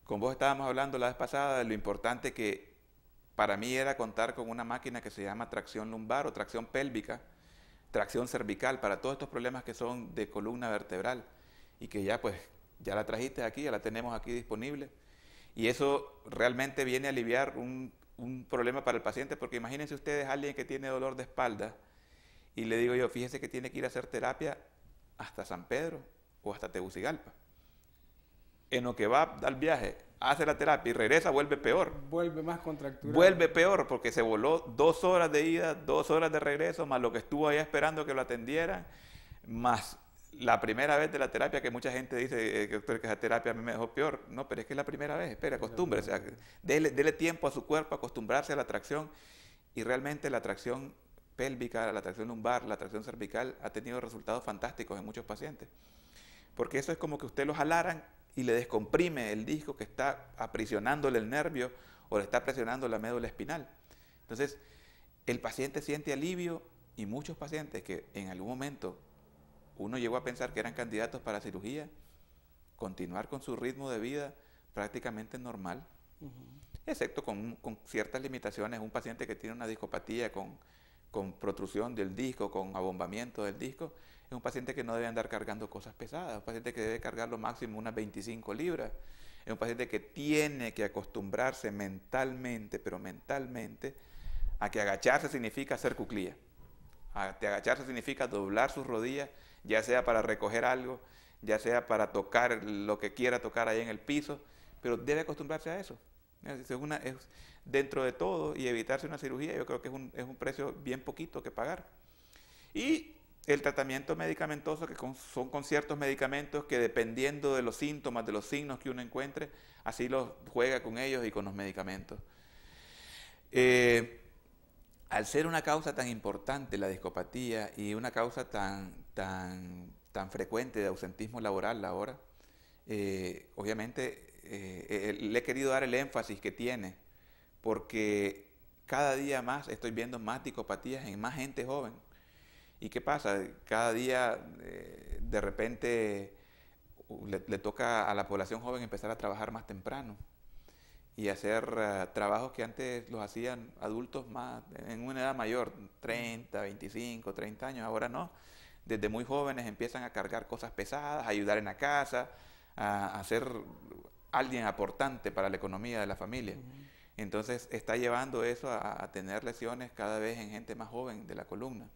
Con vos estábamos hablando la vez pasada de lo importante que para mí era contar con una máquina que se llama tracción lumbar o tracción pélvica, tracción cervical, para todos estos problemas que son de columna vertebral y que ya pues ya la trajiste aquí, ya la tenemos aquí disponible. Y eso realmente viene a aliviar un problema para el paciente, porque imagínense ustedes a alguien que tiene dolor de espalda y le digo yo, fíjese que tiene que ir a hacer terapia hasta San Pedro o hasta Tegucigalpa. En lo que va al viaje, hace la terapia y regresa, vuelve peor. Vuelve más contracturado. Vuelve peor porque se voló 2 horas de ida, 2 horas de regreso, más lo que estuvo allá esperando que lo atendieran, más la primera vez de la terapia, que mucha gente dice que esa terapia a mí me dejó peor. No, pero es que es la primera vez, espera, acostúmbrese. Dele tiempo a su cuerpo a acostumbrarse a la tracción. Y realmente la tracción pélvica, la tracción lumbar, la tracción cervical ha tenido resultados fantásticos en muchos pacientes. Porque eso es como que usted lo jalaran y le descomprime el disco que está aprisionándole el nervio o le está presionando la médula espinal. Entonces, el paciente siente alivio y muchos pacientes que en algún momento uno llegó a pensar que eran candidatos para cirugía, continuar con su ritmo de vida prácticamente normal, excepto con ciertas limitaciones. Un paciente que tiene una discopatía con protrusión del disco, con abombamiento del disco, es un paciente que no debe andar cargando cosas pesadas, un paciente que debe cargar lo máximo unas 25 libras, es un paciente que tiene que acostumbrarse mentalmente, pero mentalmente, a que agacharse significa hacer cuclilla, a que agacharse significa doblar sus rodillas, ya sea para recoger algo, ya sea para tocar lo que quiera tocar ahí en el piso, pero debe acostumbrarse a eso. Es dentro de todo, y evitarse una cirugía, yo creo que es un precio bien poquito que pagar. Y el tratamiento medicamentoso, que son con ciertos medicamentos que dependiendo de los síntomas, de los signos que uno encuentre, así los juega con ellos y con los medicamentos. Al ser una causa tan importante la discopatía y una causa tan frecuente de ausentismo laboral ahora, obviamente le he querido dar el énfasis que tiene, porque cada día más estoy viendo más discopatías en más gente joven. ¿Y qué pasa? Cada día de repente le toca a la población joven empezar a trabajar más temprano y hacer trabajos que antes los hacían adultos más en una edad mayor, 30, 25, 30 años, ahora no. Desde muy jóvenes empiezan a cargar cosas pesadas, a ayudar en la casa, a ser alguien aportante para la economía de la familia. Entonces está llevando eso a tener lesiones cada vez en gente más joven de la columna.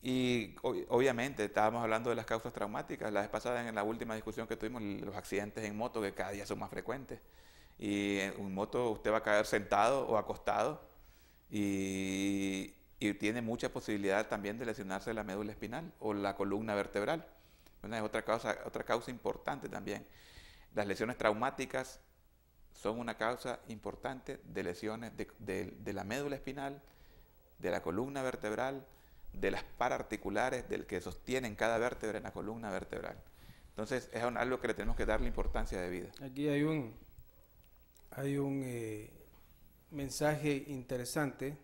Y obviamente estábamos hablando de las causas traumáticas. La vez pasada, en la última discusión que tuvimos, los accidentes en moto, que cada día son más frecuentes. Y en moto usted va a caer sentado o acostado y tiene mucha posibilidad también de lesionarse la médula espinal o la columna vertebral. Bueno, es otra causa importante también. Las lesiones traumáticas son una causa importante de lesiones de la médula espinal, de la columna vertebral, de las pararticulares del que sostienen cada vértebra en la columna vertebral. Entonces es algo que le tenemos que darle importancia de vida. Aquí hay un mensaje interesante,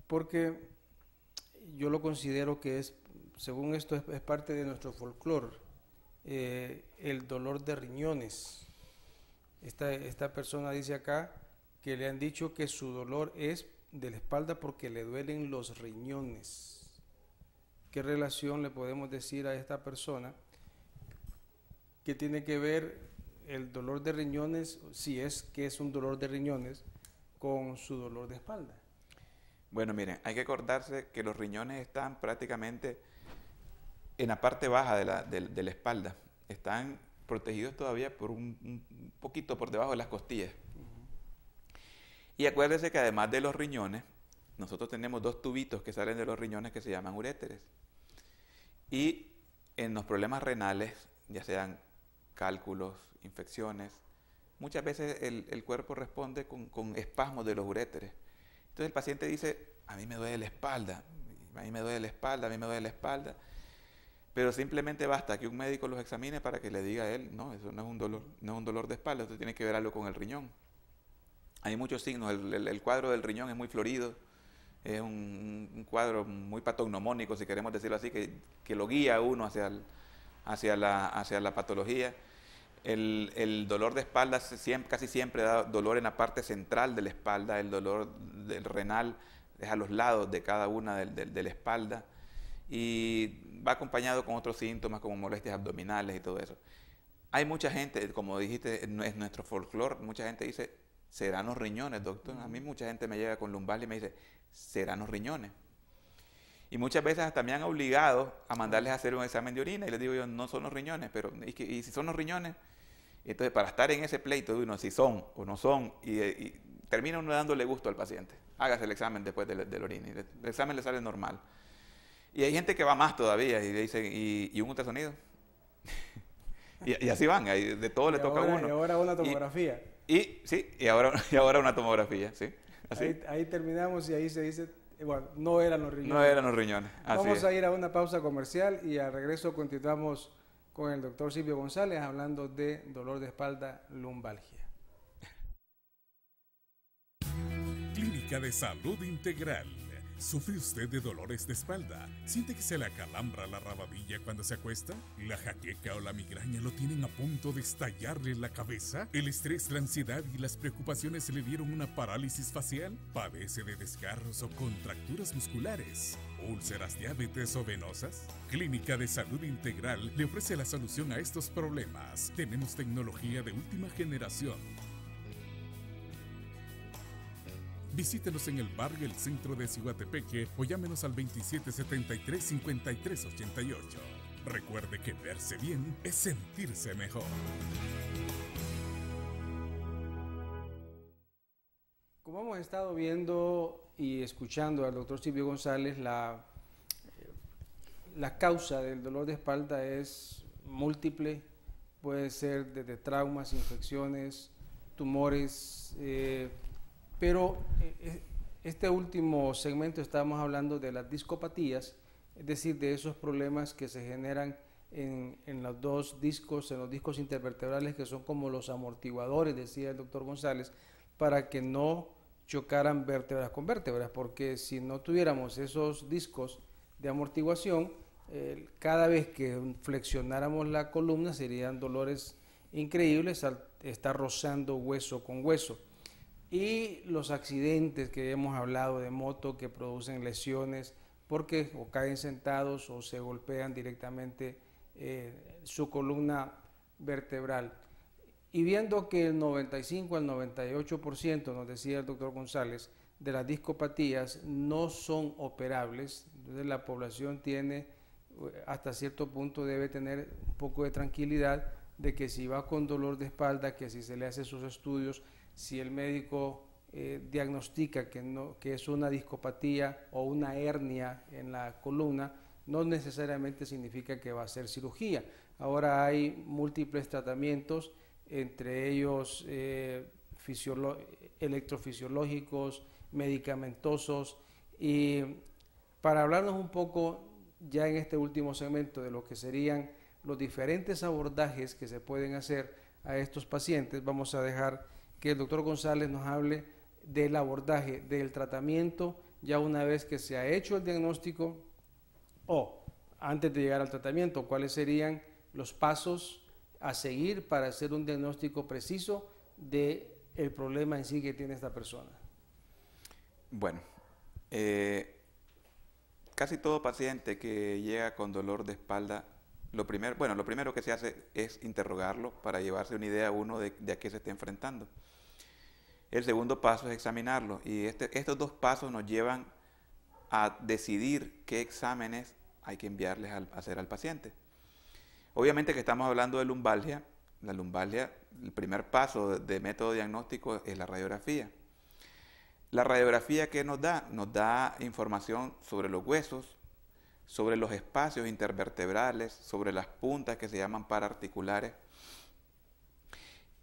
porque yo lo considero que según esto, es parte de nuestro folclore, el dolor de riñones. Esta persona dice acá que le han dicho que su dolor es de la espalda porque le duelen los riñones. ¿Qué relación le podemos decir a esta persona? ¿Qué tiene que ver el dolor de riñones, si es que es un dolor de riñones, con su dolor de espalda? Bueno, miren, hay que acordarse que los riñones están prácticamente en la parte baja de la espalda. Están protegidos todavía por un poquito por debajo de las costillas. Y acuérdense que además de los riñones, nosotros tenemos dos tubitos que salen de los riñones que se llaman uréteres. Y en los problemas renales, ya sean cálculos, infecciones, muchas veces el cuerpo responde con espasmos de los uréteres. Entonces el paciente dice, a mí me duele la espalda, a mí me duele la espalda, a mí me duele la espalda. Pero simplemente basta que un médico los examine para que le diga a él, no, eso no es un dolor de espalda, esto tiene que ver algo con el riñón. Hay muchos signos, el cuadro del riñón es muy florido, es un cuadro muy patognomónico, si queremos decirlo así, que lo guía a uno hacia la patología. El dolor de espalda casi siempre da dolor en la parte central de la espalda, el dolor del renal es a los lados de cada una de la espalda y va acompañado con otros síntomas como molestias abdominales y todo eso. Hay mucha gente, como dijiste, es nuestro folclore, mucha gente dice, ¿serán los riñones, doctor? A mí mucha gente me llega con lumbalgia y me dice, ¿serán los riñones? Y muchas veces hasta me han obligado a mandarles a hacer un examen de orina y les digo yo, no son los riñones, pero y si son los riñones, entonces para estar en ese pleito de uno, si son o no son, y termina uno dándole gusto al paciente. Hágase el examen después del orina y el examen le sale normal. Y hay gente que va más todavía y le dicen, ¿y un ultrasonido? y así van, de todo le toca a uno. Y ahora una tomografía. Y ahora una tomografía, ¿sí? Así. Ahí terminamos y ahí se dice, bueno, no eran los riñones. No eran los riñones. Vamos a ir a una pausa comercial y al regreso continuamos con el doctor Silvio González hablando de dolor de espalda, lumbalgia. Clínica de Salud Integral. ¿Sufre usted de dolores de espalda? ¿Siente que se le acalambra la rabadilla cuando se acuesta? ¿La jaqueca o la migraña lo tienen a punto de estallarle en la cabeza? ¿El estrés, la ansiedad y las preocupaciones le dieron una parálisis facial? ¿Padece de desgarros o contracturas musculares? ¿Úlceras, diabetes o venosas? Clínica de Salud Integral le ofrece la solución a estos problemas. Tenemos tecnología de última generación. Visítenos en el barrio El Centro de Ciguatepeque o llámenos al 2773-5388. Recuerde que verse bien es sentirse mejor. Como hemos estado viendo y escuchando al doctor Silvio González, la causa del dolor de espalda es múltiple, puede ser desde traumas, infecciones, tumores, pero este último segmento estamos hablando de las discopatías, es decir, de esos problemas que se generan en los dos discos, en los discos intervertebrales que son como los amortiguadores, decía el doctor González, para que no chocaran vértebras con vértebras, porque si no tuviéramos esos discos de amortiguación, cada vez que flexionáramos la columna serían dolores increíbles al estar rozando hueso con hueso. Y los accidentes que hemos hablado de moto que producen lesiones porque o caen sentados o se golpean directamente su columna vertebral. Y viendo que el 95 al 98%, nos decía el doctor González, de las discopatías no son operables, entonces la población tiene, hasta cierto punto debe tener un poco de tranquilidad de que si va con dolor de espalda, que si se le hace sus estudios, si el médico diagnostica que es una discopatía o una hernia en la columna, no necesariamente significa que va a ser cirugía. Ahora hay múltiples tratamientos, entre ellos electrofisiológicos, medicamentosos, y para hablarnos un poco ya en este último segmento de lo que serían los diferentes abordajes que se pueden hacer a estos pacientes, vamos a dejar que el doctor González nos hable del abordaje, del tratamiento, ya una vez que se ha hecho el diagnóstico o antes de llegar al tratamiento, cuáles serían los pasos a seguir para hacer un diagnóstico preciso del problema en sí que tiene esta persona. Bueno, casi todo paciente que llega con dolor de espalda, lo primero que se hace es interrogarlo para llevarse una idea uno de a qué se está enfrentando. El segundo paso es examinarlo y estos dos pasos nos llevan a decidir qué exámenes hay que enviarles a hacer al paciente. Obviamente que estamos hablando de lumbalgia. La lumbalgia, el primer paso de método diagnóstico es la radiografía. La radiografía, ¿qué nos da? Nos da información sobre los huesos, sobre los espacios intervertebrales, sobre las puntas que se llaman paraarticulares,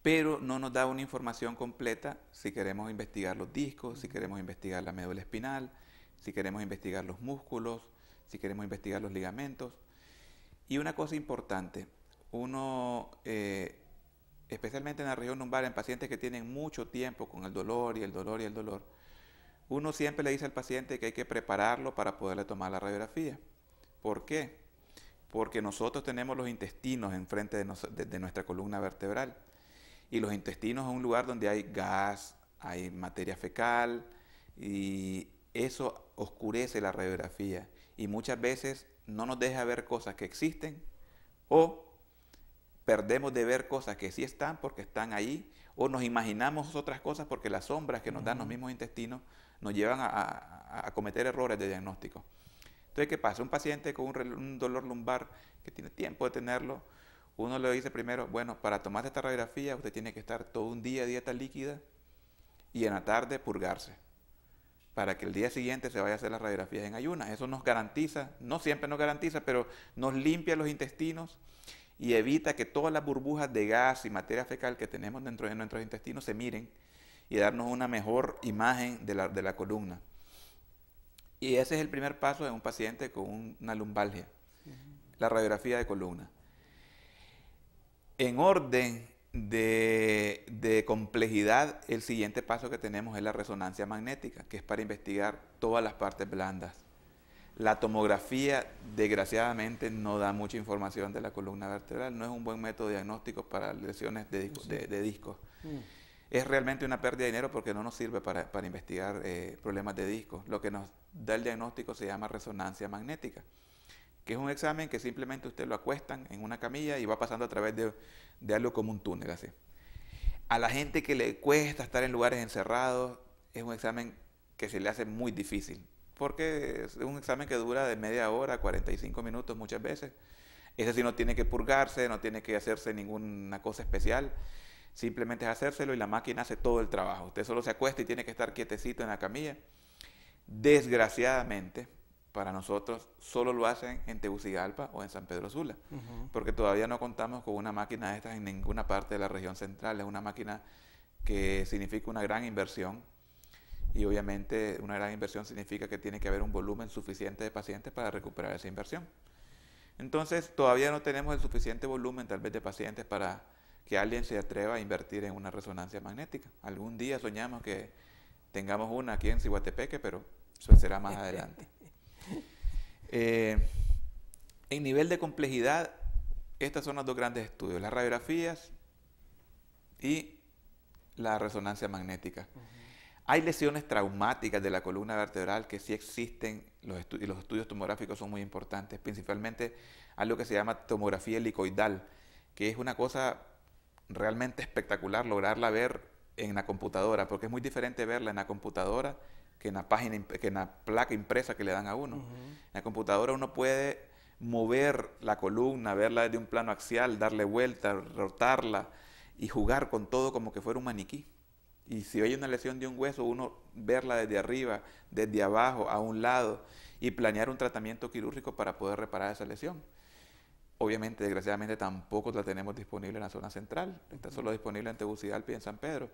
pero no nos da una información completa si queremos investigar los discos, si queremos investigar la médula espinal, si queremos investigar los músculos, si queremos investigar los ligamentos. Y una cosa importante, uno, especialmente en la región lumbar, en pacientes que tienen mucho tiempo con el dolor y el dolor y el dolor, uno siempre le dice al paciente que hay que prepararlo para poderle tomar la radiografía. ¿Por qué? porque nosotros tenemos los intestinos enfrente de nuestra columna vertebral. Y los intestinos es un lugar donde hay gas, hay materia fecal, y eso oscurece la radiografía. Y muchas veces no nos deja ver cosas que existen, o perdemos de ver cosas que sí están porque están ahí, o nos imaginamos otras cosas porque las sombras que nos dan los mismos intestinos nos llevan a cometer errores de diagnóstico. Entonces, ¿qué pasa? Un paciente con un dolor lumbar que tiene tiempo de tenerlo, uno le dice primero, bueno, para tomar esta radiografía usted tiene que estar todo un día de dieta líquida y en la tarde purgarse, para que el día siguiente se vaya a hacer las radiografías en ayunas. Eso nos garantiza, no siempre nos garantiza, pero nos limpia los intestinos y evita que todas las burbujas de gas y materia fecal que tenemos dentro de nuestros intestinos se miren y darnos una mejor imagen de la columna. Y ese es el primer paso de un paciente con una lumbalgia, la radiografía de columna. En orden de complejidad, el siguiente paso que tenemos es la resonancia magnética, que es para investigar todas las partes blandas. La tomografía, desgraciadamente, no da mucha información de la columna vertebral, no es un buen método diagnóstico para lesiones de discos. Es realmente una pérdida de dinero porque no nos sirve para investigar problemas de discos. Lo que nos da el diagnóstico se llama resonancia magnética, que es un examen que simplemente usted lo acuestan en una camilla y va pasando a través de algo como un túnel, así. A la gente que le cuesta estar en lugares encerrados, es un examen que se le hace muy difícil, porque es un examen que dura de media hora a 45 minutos muchas veces. Ese sí no tiene que purgarse, no tiene que hacerse ninguna cosa especial, simplemente es hacérselo y la máquina hace todo el trabajo. Usted solo se acuesta y tiene que estar quietecito en la camilla. Desgraciadamente, para nosotros, solo lo hacen en Tegucigalpa o en San Pedro Sula, porque todavía no contamos con una máquina de estas en ninguna parte de la región central. Es una máquina que significa una gran inversión, y obviamente una gran inversión significa que tiene que haber un volumen suficiente de pacientes para recuperar esa inversión. Entonces, todavía no tenemos el suficiente volumen, tal vez, de pacientes para que alguien se atreva a invertir en una resonancia magnética. Algún día soñamos que tengamos una aquí en Ciguatepeque, pero eso será más adelante. En nivel de complejidad, estas son los dos grandes estudios, las radiografías y la resonancia magnética. Hay lesiones traumáticas de la columna vertebral que sí existen, y los estudios tomográficos son muy importantes, principalmente algo que se llama tomografía helicoidal, que es una cosa realmente espectacular lograrla ver en la computadora, porque es muy diferente verla en la computadora que en la página, que en la placa impresa que le dan a uno. En la computadora uno puede mover la columna, verla desde un plano axial, darle vuelta, rotarla y jugar con todo como que fuera un maniquí. Y si hay una lesión de un hueso, uno verla desde arriba, desde abajo, a un lado, y planear un tratamiento quirúrgico para poder reparar esa lesión. Obviamente, desgraciadamente, tampoco la tenemos disponible en la zona central. Está solo disponible en Tegucigalpa y en San Pedro.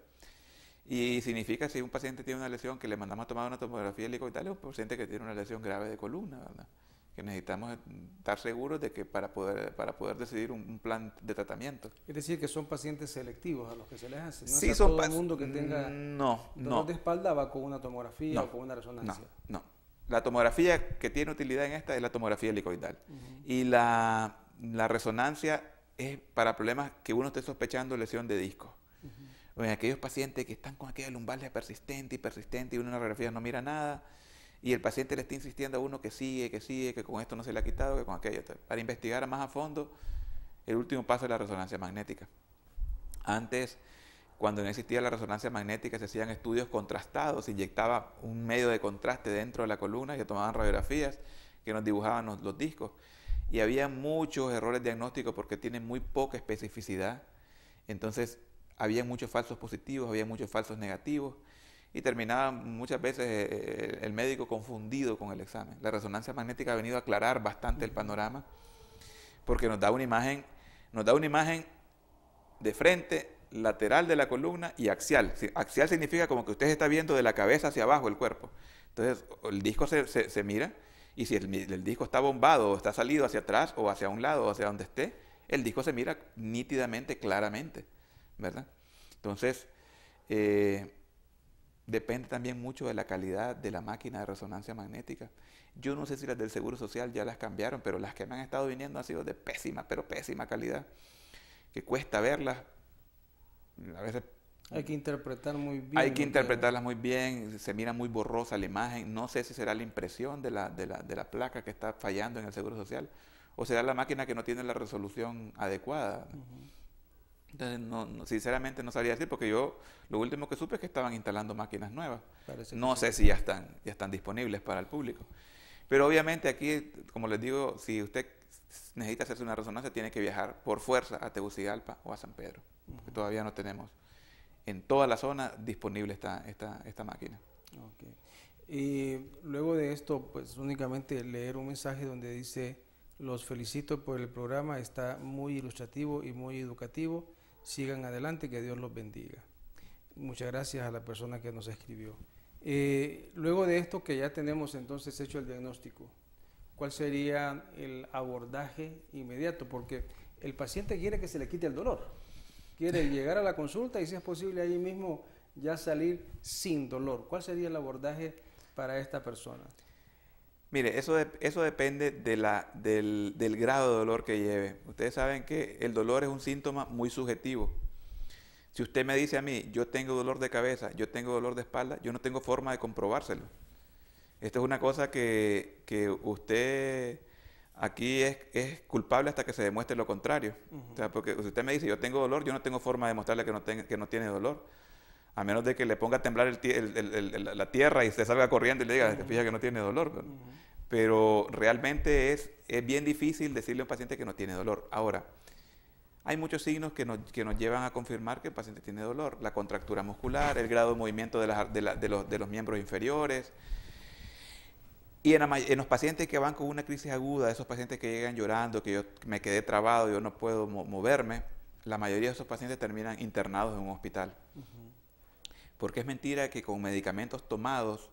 Y significa, si un paciente tiene una lesión que le mandamos a tomar una tomografía helicoidal, es un paciente que tiene una lesión grave de columna, ¿verdad? Que necesitamos estar seguros de que para poder decidir un plan de tratamiento. Es decir, que son pacientes selectivos a los que se les hace. No sí, es a todo el mundo que tenga dolor de espalda va con una tomografía o con una resonancia. No. La tomografía que tiene utilidad en esta es la tomografía helicoidal. Y la resonancia es para problemas que uno esté sospechando lesión de disco. En aquellos pacientes que están con aquella lumbalgia persistente y uno en la radiografía no mira nada, y el paciente le está insistiendo a uno que sigue, que con esto no se le ha quitado, que con aquello. Para investigar más a fondo, el último paso es la resonancia magnética. Antes, cuando no existía la resonancia magnética, se hacían estudios contrastados, se inyectaba un medio de contraste dentro de la columna y se tomaban radiografías que nos dibujaban los discos. Y había muchos errores diagnósticos porque tienen muy poca especificidad. Entonces, había muchos falsos positivos, había muchos falsos negativos, y terminaba muchas veces el médico confundido con el examen. La resonancia magnética ha venido a aclarar bastante el panorama, porque nos da una imagen de frente, lateral de la columna y axial. Axial significa como que usted está viendo de la cabeza hacia abajo el cuerpo. Entonces, el disco se mira, y si el disco está bombado o está salido hacia atrás o hacia un lado o hacia donde esté, el disco se mira nítidamente, claramente, ¿verdad? Entonces, depende también mucho de la calidad de la máquina de resonancia magnética. Yo no sé si las del Seguro Social ya las cambiaron, pero las que me han estado viniendo han sido de pésima, pero pésima calidad, que cuesta verlas. A veces hay que interpretar muy bien. hay que interpretarlas muy bien, se mira muy borrosa la imagen. No sé si será la impresión de la placa que está fallando en el Seguro Social, o será la máquina que no tiene la resolución adecuada. Entonces, sinceramente no sabría decir, porque yo lo último que supe es que estaban instalando máquinas nuevas. No sé si ya están disponibles para el público. Pero obviamente aquí, como les digo, si usted necesita hacerse una resonancia, tiene que viajar por fuerza a Tegucigalpa o a San Pedro, porque todavía no tenemos en toda la zona disponible esta máquina. Okay. Y luego de esto, pues únicamente leer un mensaje donde dice: los felicito por el programa, está muy ilustrativo y muy educativo, sigan adelante, que Dios los bendiga. Muchas gracias a la persona que nos escribió. Luego de esto, que ya tenemos entonces hecho el diagnóstico, ¿cuál sería el abordaje inmediato? Porque el paciente quiere que se le quite el dolor, quiere llegar a la consulta y, si es posible, ahí mismo ya salir sin dolor. ¿Cuál sería el abordaje para esta persona? Mire, eso depende del grado de dolor que lleve. Ustedes saben que el dolor es un síntoma muy subjetivo. Si usted me dice a mí, yo tengo dolor de cabeza, yo tengo dolor de espalda, yo no tengo forma de comprobárselo. Esto es una cosa que usted aquí es culpable hasta que se demuestre lo contrario. O sea, porque si usted me dice, yo tengo dolor, yo no tengo forma de demostrarle que no tiene dolor. A menos de que le ponga a temblar la tierra y se salga corriendo y le diga, te fijas que no tiene dolor. Pero realmente es bien difícil decirle a un paciente que no tiene dolor. Ahora, hay muchos signos que nos llevan a confirmar que el paciente tiene dolor. La contractura muscular, el grado de movimiento de los miembros inferiores. Y en los pacientes que van con una crisis aguda, esos pacientes que llegan llorando, que yo me quedé trabado, yo no puedo moverme, la mayoría de esos pacientes terminan internados en un hospital. Porque es mentira que con medicamentos tomados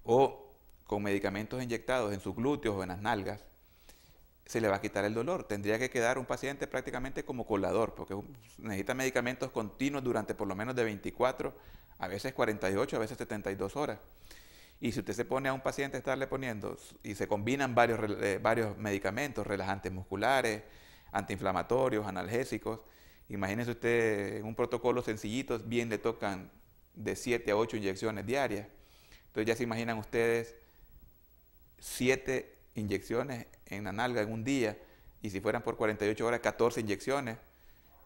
o con medicamentos inyectados en sus glúteos o en las nalgas se le va a quitar el dolor. Tendría que quedar un paciente prácticamente como colador, porque necesita medicamentos continuos durante por lo menos de 24, a veces 48, a veces 72 horas. Y si usted se pone a un paciente a estarle poniendo, y se combinan varios medicamentos, relajantes musculares, antiinflamatorios, analgésicos, imagínese usted en un protocolo sencillito, bien le tocan de 7 a 8 inyecciones diarias. Entonces ya se imaginan ustedes 7 inyecciones en la nalga en un día, y si fueran por 48 horas, 14 inyecciones.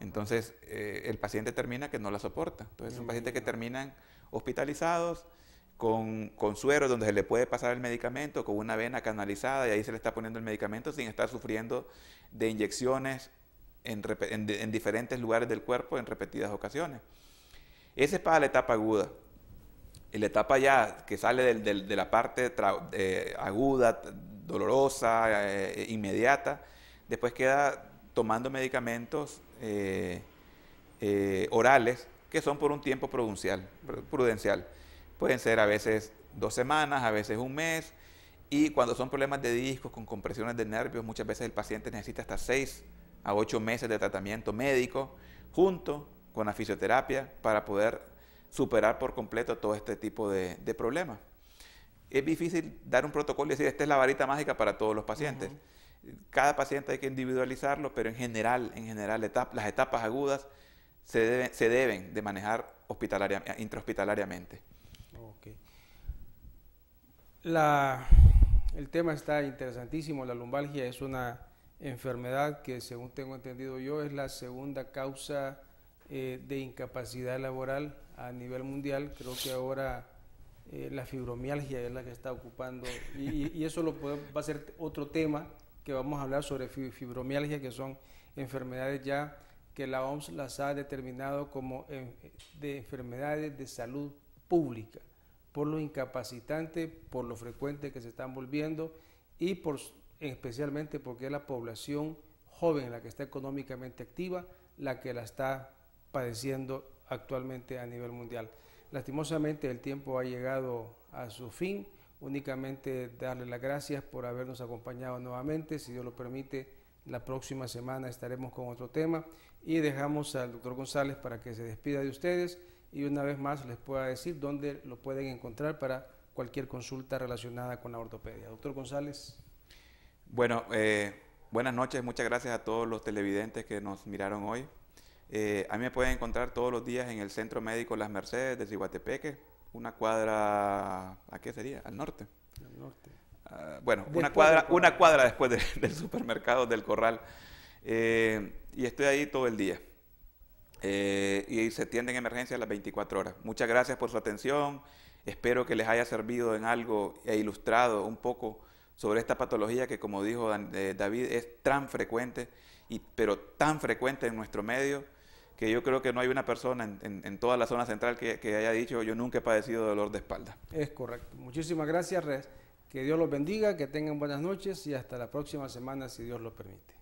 Entonces el paciente termina que no la soporta. Entonces son pacientes que terminan hospitalizados con suero donde se le puede pasar el medicamento, con una vena canalizada, y ahí se le está poniendo el medicamento sin estar sufriendo de inyecciones en diferentes lugares del cuerpo en repetidas ocasiones. Esa es para la etapa aguda. En la etapa ya que sale de la parte aguda, dolorosa, inmediata, después queda tomando medicamentos orales que son por un tiempo prudencial. Pueden ser a veces 2 semanas, a veces un mes, y cuando son problemas de discos con compresiones de nervios, muchas veces el paciente necesita hasta 6 a 8 meses de tratamiento médico junto con la fisioterapia para poder superar por completo todo este tipo de problemas. Es difícil dar un protocolo y decir, esta es la varita mágica para todos los pacientes. Cada paciente hay que individualizarlo, pero en general las etapas agudas se deben de manejar intrahospitalariamente. Okay. El tema está interesantísimo. La lumbalgia es una enfermedad que, según tengo entendido yo, es la segunda causa de incapacidad laboral a nivel mundial. Creo que ahora la fibromialgia es la que está ocupando, y eso va a ser otro tema que vamos a hablar sobre fibromialgia, que son enfermedades ya que la OMS las ha determinado como de enfermedades de salud pública, por lo incapacitante, por lo frecuente que se están volviendo, y especialmente porque es la población joven, la que está económicamente activa, la que la está padeciendo actualmente a nivel mundial. Lastimosamente el tiempo ha llegado a su fin. Únicamente darle las gracias por habernos acompañado nuevamente. Si Dios lo permite, la próxima semana estaremos con otro tema, y dejamos al doctor González para que se despida de ustedes y una vez más les pueda decir dónde lo pueden encontrar para cualquier consulta relacionada con la ortopedia. Doctor González. Bueno, buenas noches, muchas gracias a todos los televidentes que nos miraron hoy. A mí me pueden encontrar todos los días en el Centro Médico Las Mercedes de Ciguatepeque, una cuadra, ¿a qué sería? Al norte. Al norte. Bueno, Después una cuadra después del supermercado del Corral. Y estoy ahí todo el día. Y se atienden emergencias las 24 horas. Muchas gracias por su atención. Espero que les haya servido en algo e ilustrado un poco sobre esta patología que, como dijo David, es tan frecuente, pero tan frecuente en nuestro medio, que yo creo que no hay una persona en toda la zona central que haya dicho yo nunca he padecido dolor de espalda. Es correcto. Muchísimas gracias. Que Dios los bendiga, que tengan buenas noches y hasta la próxima semana si Dios lo permite.